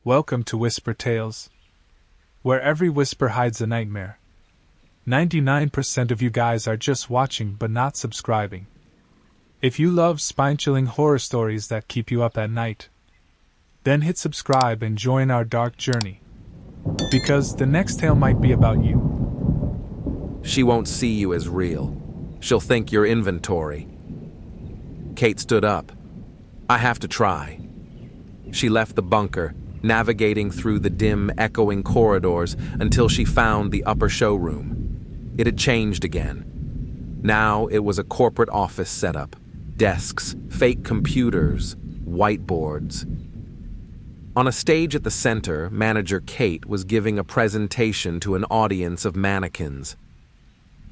Welcome to Whisper Tales, where every whisper hides a nightmare. 99% of you guys are just watching but not subscribing. If you love spine-chilling horror stories that keep you up at night, then hit subscribe and join our dark journey, because the next tale might be about you. She won't see you as real. She'll think you're inventory. Kate stood up. I have to try. She left the bunker, navigating through the dim, echoing corridors until she found the upper showroom. It had changed again. Now it was a corporate office setup. Desks, fake computers, whiteboards. On a stage at the center, manager Kate was giving a presentation to an audience of mannequins.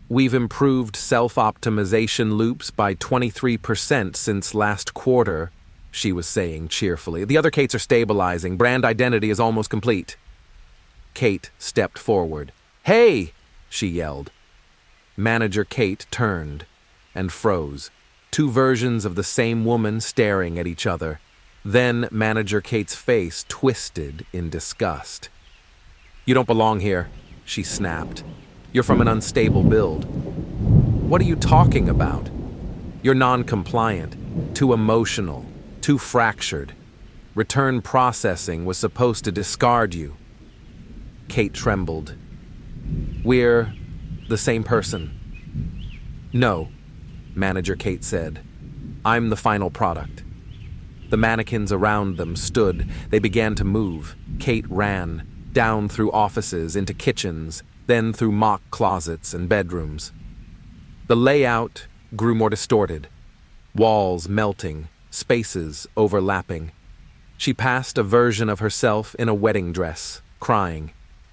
We've improved self-optimization loops by 23% since last quarter, she was saying cheerfully. The other Kates are stabilizing. Brand identity is almost complete. Kate stepped forward. "Hey!" she yelled. Manager Kate turned and froze. Two versions of the same woman staring at each other. Then Manager Kate's face twisted in disgust. "You don't belong here," she snapped. "You're from an unstable build." "What are you talking about? You're non-compliant, too emotional, too fractured. Return processing was supposed to discard you." Kate trembled. "We're the same person." "No," Manager Kate said. "I'm the final product." The mannequins around them stood. They began to move. Kate ran, down through offices, into kitchens, then through mock closets and bedrooms. The layout grew more distorted. Walls melting, spaces overlapping. She passed a version of herself in a wedding dress, crying.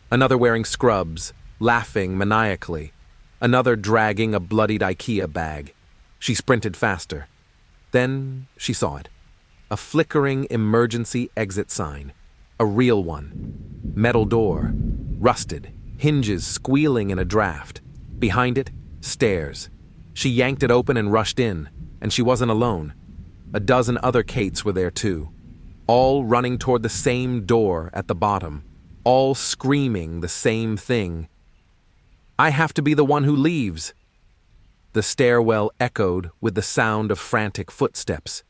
Another wearing scrubs, laughing maniacally. Another dragging a bloodied IKEA bag. She sprinted faster. Then she saw it. A flickering emergency exit sign. A real one. Metal door. Rusted. Hinges squealing in a draft. Behind it, stairs. She yanked it open and rushed in, and she wasn't alone. A dozen other Kates were there too. All running toward the same door at the bottom. All screaming the same thing. "I have to be the one who leaves." The stairwell echoed with the sound of frantic footsteps.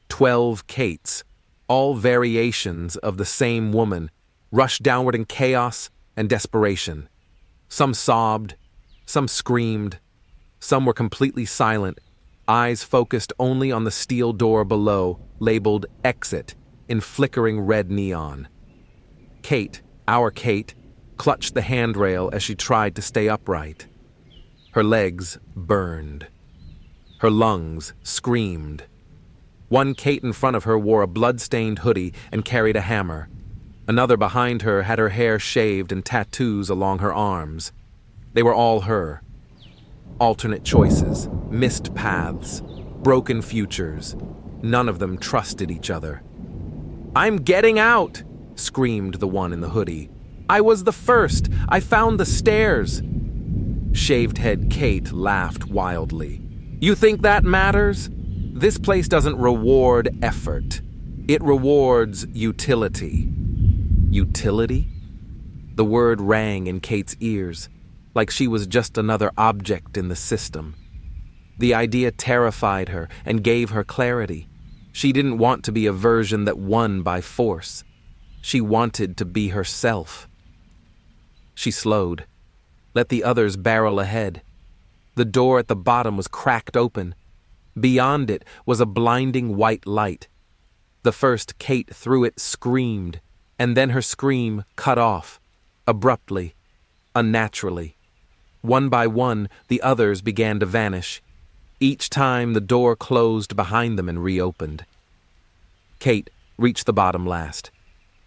12 Kates, all variations of the same woman, rushed downward in chaos and desperation. Some sobbed, some screamed, some were completely silent, eyes focused only on the steel door below, labeled Exit in flickering red neon. Kate, our Kate, clutched the handrail as she tried to stay upright. Her legs burned. Her lungs screamed. One Kate in front of her wore a blood-stained hoodie and carried a hammer. Another behind her had her hair shaved and tattoos along her arms. They were all her. Alternate choices, missed paths, broken futures. None of them trusted each other. "I'm getting out!" screamed the one in the hoodie. "I was the first! I found the stairs!" Shaved-head Kate laughed wildly. "You think that matters? This place doesn't reward effort. It rewards utility." Utility? The word rang in Kate's ears, like she was just another object in the system. The idea terrified her and gave her clarity. She didn't want to be a version that won by force. She wanted to be herself. She slowed. Let the others barrel ahead. The door at the bottom was cracked open. Beyond it was a blinding white light. The first Kate through it screamed, and then her scream cut off, abruptly, unnaturally. One by one, the others began to vanish. Each time the door closed behind them and reopened. Kate reached the bottom last.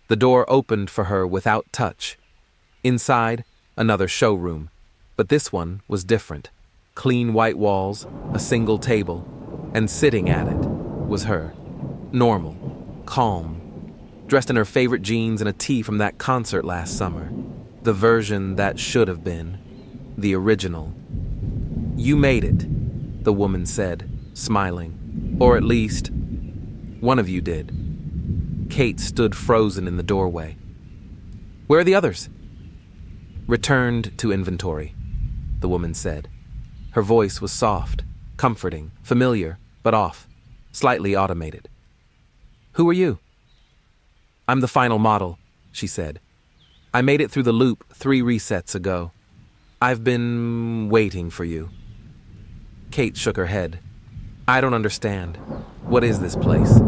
The door opened for her without touch. Inside, another showroom, but this one was different. Clean white walls, a single table, and sitting at it was her. Normal, calm, dressed in her favorite jeans and a tee from that concert last summer. The version that should have been. The original. "You made it," the woman said, smiling. "Or at least, one of you did." Kate stood frozen in the doorway. Where are the others? Returned to inventory, the woman said. Her voice was soft, comforting, familiar, but off, slightly automated. Who are you? I'm the final model, she said. I made it through the loop 3 resets ago. I've been waiting for you. Kate shook her head. I don't understand. What is this place?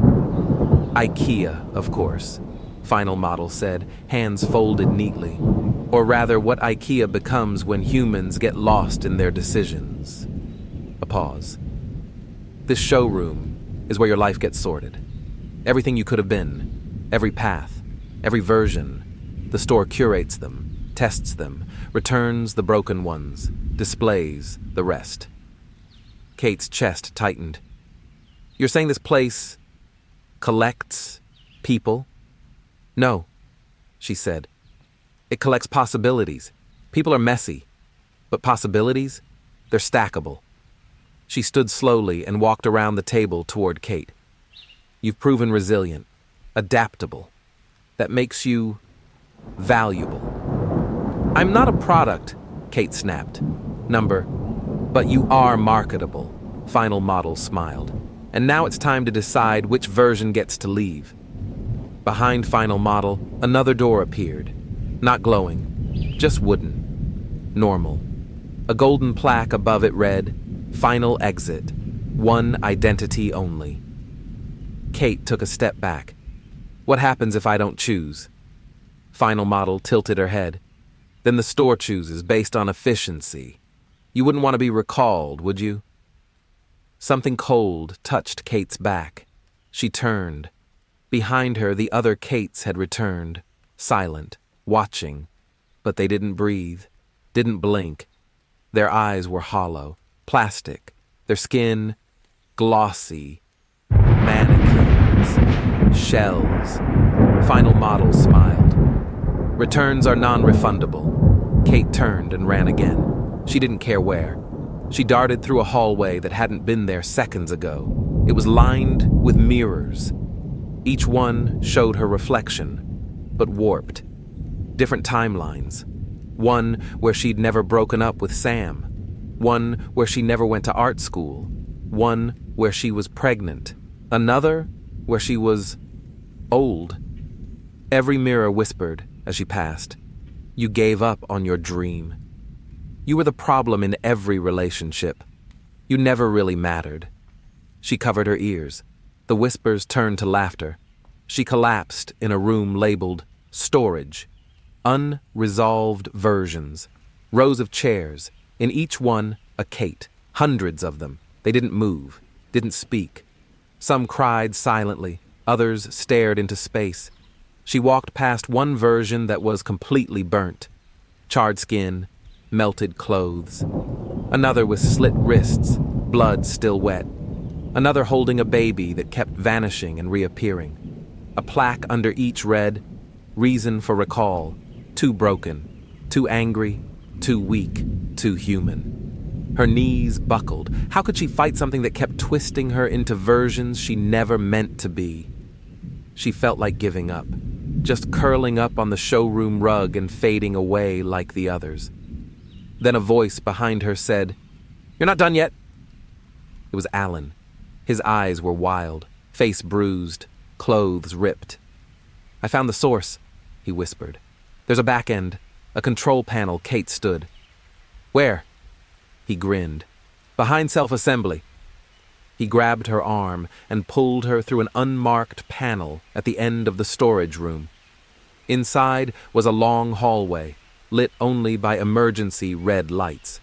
IKEA, of course, Final Model said, hands folded neatly. Or rather, what IKEA becomes when humans get lost in their decisions. A pause. This showroom is where your life gets sorted. Everything you could have been, every path, every version. The store curates them, tests them, returns the broken ones, displays the rest. Kate's chest tightened. You're saying this place collects people? No, she said. It collects possibilities. People are messy, but possibilities, they're stackable. She stood slowly and walked around the table toward Kate. You've proven resilient, adaptable. That makes you valuable. I'm not a product, Kate snapped. But you are marketable, Final Model smiled. And now it's time to decide which version gets to leave. Behind Final Model, another door appeared. Not glowing, just wooden. Normal. A golden plaque above it read, Final Exit. One identity only. Kate took a step back. What happens if I don't choose? Final Model tilted her head. Then the store chooses based on efficiency. You wouldn't want to be recalled, would you? Something cold touched Kate's back. She turned. Behind her, the other Kates had returned, silent, watching. But they didn't breathe, didn't blink. Their eyes were hollow, plastic, their skin glossy. Mannequins, shells. Final Model smiled. Returns are non-refundable. Kate turned and ran again. She didn't care where. She darted through a hallway that hadn't been there seconds ago. It was lined with mirrors. Each one showed her reflection, but warped. Different timelines. One where she'd never broken up with Sam. One where she never went to art school. One where she was pregnant. Another where she was old. Every mirror whispered as she passed, "You gave up on your dream. You were the problem in every relationship. You never really mattered." She covered her ears. The whispers turned to laughter. She collapsed in a room labeled storage. Unresolved versions. Rows of chairs. In each one, a Kate. Hundreds of them. They didn't move, didn't speak. Some cried silently. Others stared into space. She walked past one version that was completely burnt. Charred skin, melted clothes. Another with slit wrists, blood still wet. Another holding a baby that kept vanishing and reappearing. A plaque under each read, "Reason for recall. Too broken. Too angry. Too weak. Too human." Her knees buckled. How could she fight something that kept twisting her into versions she never meant to be? She felt like giving up, just curling up on the showroom rug and fading away like the others. Then a voice behind her said, "You're not done yet." It was Alan. His eyes were wild, face bruised, clothes ripped. "I found the source," he whispered. "There's a back end, a control panel." Kate stood. "Where?" He grinned. "Behind self-assembly." He grabbed her arm and pulled her through an unmarked panel at the end of the storage room. Inside was a long hallway, lit only by emergency red lights.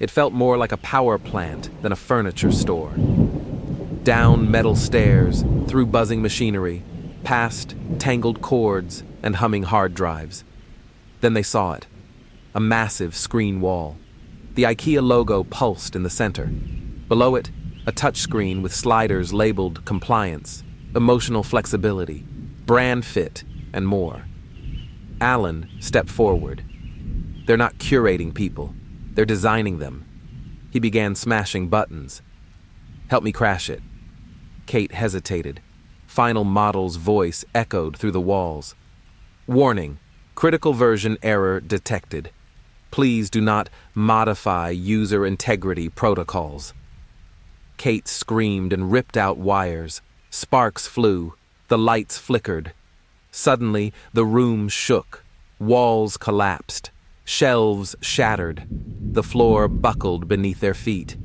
It felt more like a power plant than a furniture store. Down metal stairs, through buzzing machinery, past tangled cords and humming hard drives. Then they saw it. A massive screen wall. The IKEA logo pulsed in the center. Below it, a touchscreen with sliders labeled compliance, emotional flexibility, brand fit, and more. Alan stepped forward. They're not curating people. They're designing them. He began smashing buttons. "Help me crash it." Kate hesitated. final model's voice echoed through the walls. Warning, critical version error detected. Please do not modify user integrity protocols. Kate screamed and ripped out wires. Sparks flew. The lights flickered. Suddenly, the room shook. Walls collapsed. Shelves shattered. The floor buckled beneath their feet.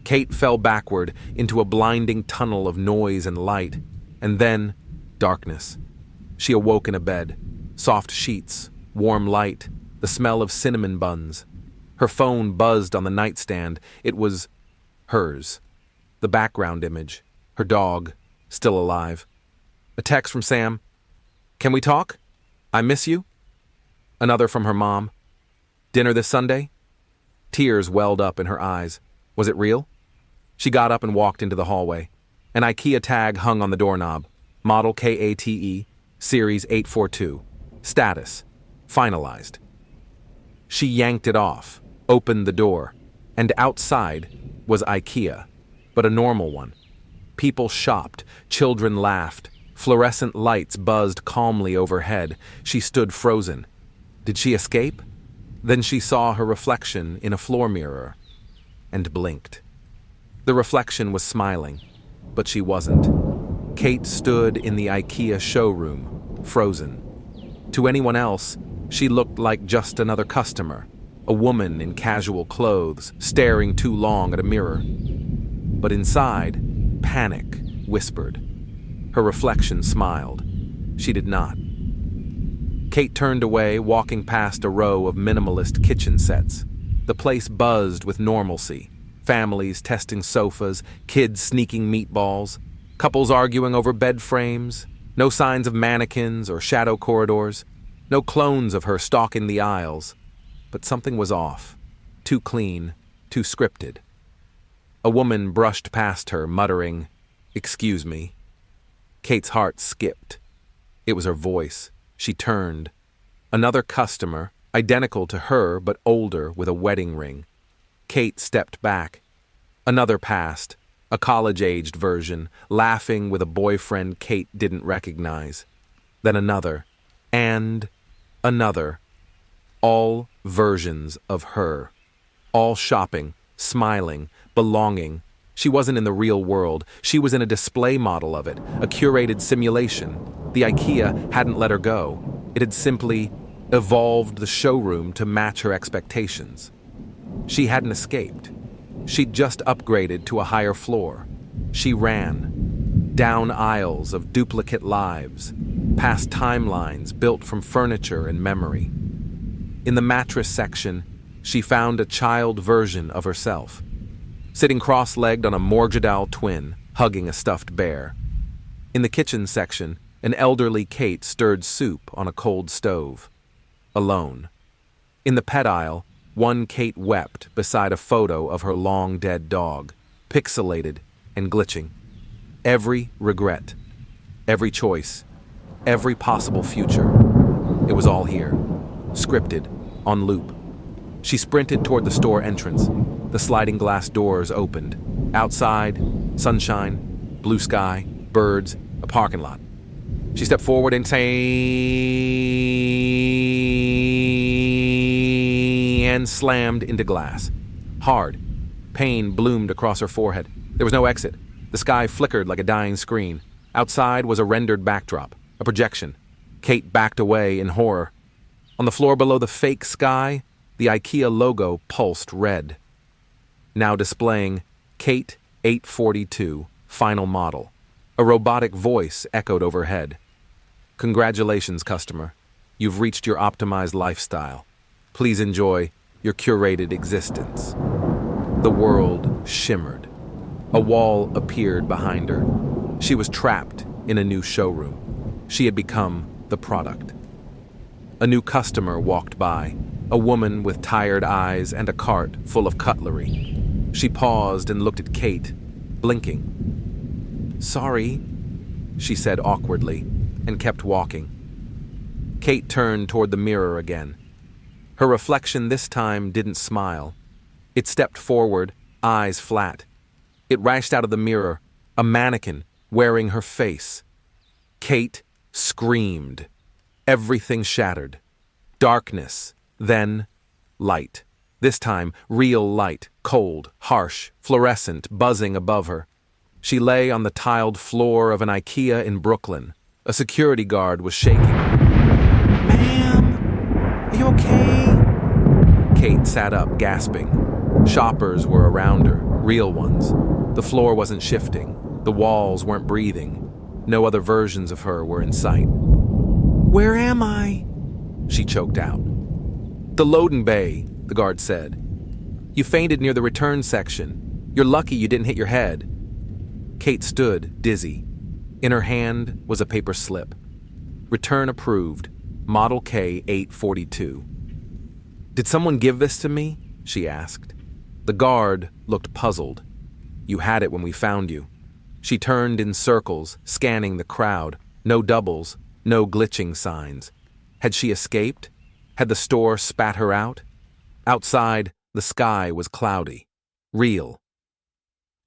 Kate fell backward into a blinding tunnel of noise and light, and then darkness. She awoke in a bed. Soft sheets, warm light, the smell of cinnamon buns. Her phone buzzed on the nightstand. It was hers. The background image. Her dog, still alive. A text from Sam. "Can we talk? I miss you." Another from her mom. "Dinner this Sunday?" Tears welled up in her eyes. Was it real? She got up and walked into the hallway. An IKEA tag hung on the doorknob. Model KATE, Series 842. Status: finalized. She yanked it off, opened the door, and outside was IKEA, but a normal one. People shopped, children laughed, fluorescent lights buzzed calmly overhead. She stood frozen. Did she escape? Then she saw her reflection in a floor mirror and blinked. The reflection was smiling, but she wasn't. Kate stood in the IKEA showroom, frozen. To anyone else, she looked like just another customer, a woman in casual clothes, staring too long at a mirror. But inside, panic whispered. Her reflection smiled. She did not. Kate turned away, walking past a row of minimalist kitchen sets. The place buzzed with normalcy. Families testing sofas, kids sneaking meatballs, couples arguing over bed frames, no signs of mannequins or shadow corridors, no clones of her stalking the aisles. But something was off. Too clean, too scripted. A woman brushed past her, muttering, "Excuse me." Kate's heart skipped. It was her voice. She turned. Another customer, identical to her but older with a wedding ring. Kate stepped back. Another passed, a college-aged version, laughing with a boyfriend Kate didn't recognize. Then another, and another. All versions of her. All shopping, smiling, belonging. She wasn't in the real world. She was in a display model of it, a curated simulation. The IKEA hadn't let her go. It had simply evolved the showroom to match her expectations. She hadn't escaped. She'd just upgraded to a higher floor. She ran, down aisles of duplicate lives, past timelines built from furniture and memory. In the mattress section, she found a child version of herself, sitting cross-legged on a Morgadal twin, hugging a stuffed bear. In the kitchen section, an elderly Kate stirred soup on a cold stove, alone. In the pet aisle, one Kate wept beside a photo of her long-dead dog, pixelated and glitching. Every regret, every choice, every possible future. It was all here, scripted, on loop. She sprinted toward the store entrance. The sliding glass doors opened. Outside, sunshine, blue sky, birds, a parking lot. She stepped forward and slammed into glass. Hard. Pain bloomed across her forehead. There was no exit. The sky flickered like a dying screen. Outside was a rendered backdrop, a projection. Kate backed away in horror. On the floor below the fake sky, the IKEA logo pulsed red. Now displaying Kate 842, final model. A robotic voice echoed overhead. "Congratulations, customer. You've reached your optimized lifestyle. Please enjoy your curated existence." The world shimmered. A wall appeared behind her. She was trapped in a new showroom. She had become the product. A new customer walked by, a woman with tired eyes and a cart full of cutlery. She paused and looked at Kate, blinking. "Sorry," she said awkwardly, and kept walking. Kate turned toward the mirror again. Her reflection this time didn't smile. It stepped forward, eyes flat. It rashed out of the mirror, a mannequin wearing her face, Kate screamed. Everything shattered. Darkness, then light. This time, real light, cold, harsh, fluorescent, buzzing above her. She lay on the tiled floor of an IKEA in Brooklyn. A security guard was shaking her. "Ma'am, are you okay?" Kate sat up, gasping. Shoppers were around her, real ones. The floor wasn't shifting. The walls weren't breathing. No other versions of her were in sight. "Where am I?" she choked out. "The loading bay," the guard said. "You fainted near the return section. You're lucky you didn't hit your head." Kate stood, dizzy. In her hand was a paper slip. Return approved, Model K 842. "Did someone give this to me?" she asked. The guard looked puzzled. "You had it when we found you." She turned in circles, scanning the crowd. No doubles, no glitching signs. Had she escaped? Had the store spat her out? Outside, the sky was cloudy. Real.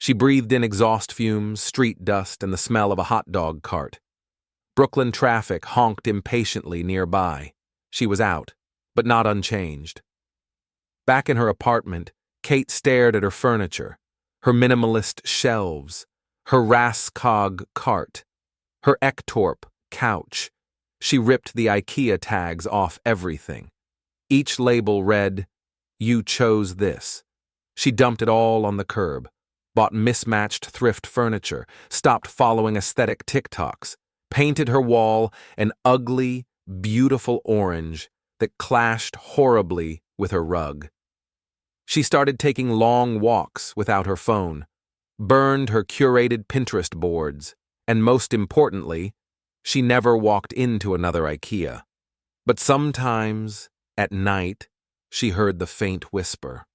She breathed in exhaust fumes, street dust, and the smell of a hot dog cart. Brooklyn traffic honked impatiently nearby. She was out, but not unchanged. Back in her apartment, Kate stared at her furniture, her minimalist shelves, her Raskog cart, her Ektorp couch. She ripped the IKEA tags off everything. Each label read, "You chose this." She dumped it all on the curb, bought mismatched thrift furniture, stopped following aesthetic TikToks, painted her wall an ugly, beautiful orange that clashed horribly with her rug. She started taking long walks without her phone, burned her curated Pinterest boards, and most importantly, she never walked into another IKEA. But sometimes, at night, she heard the faint whisper.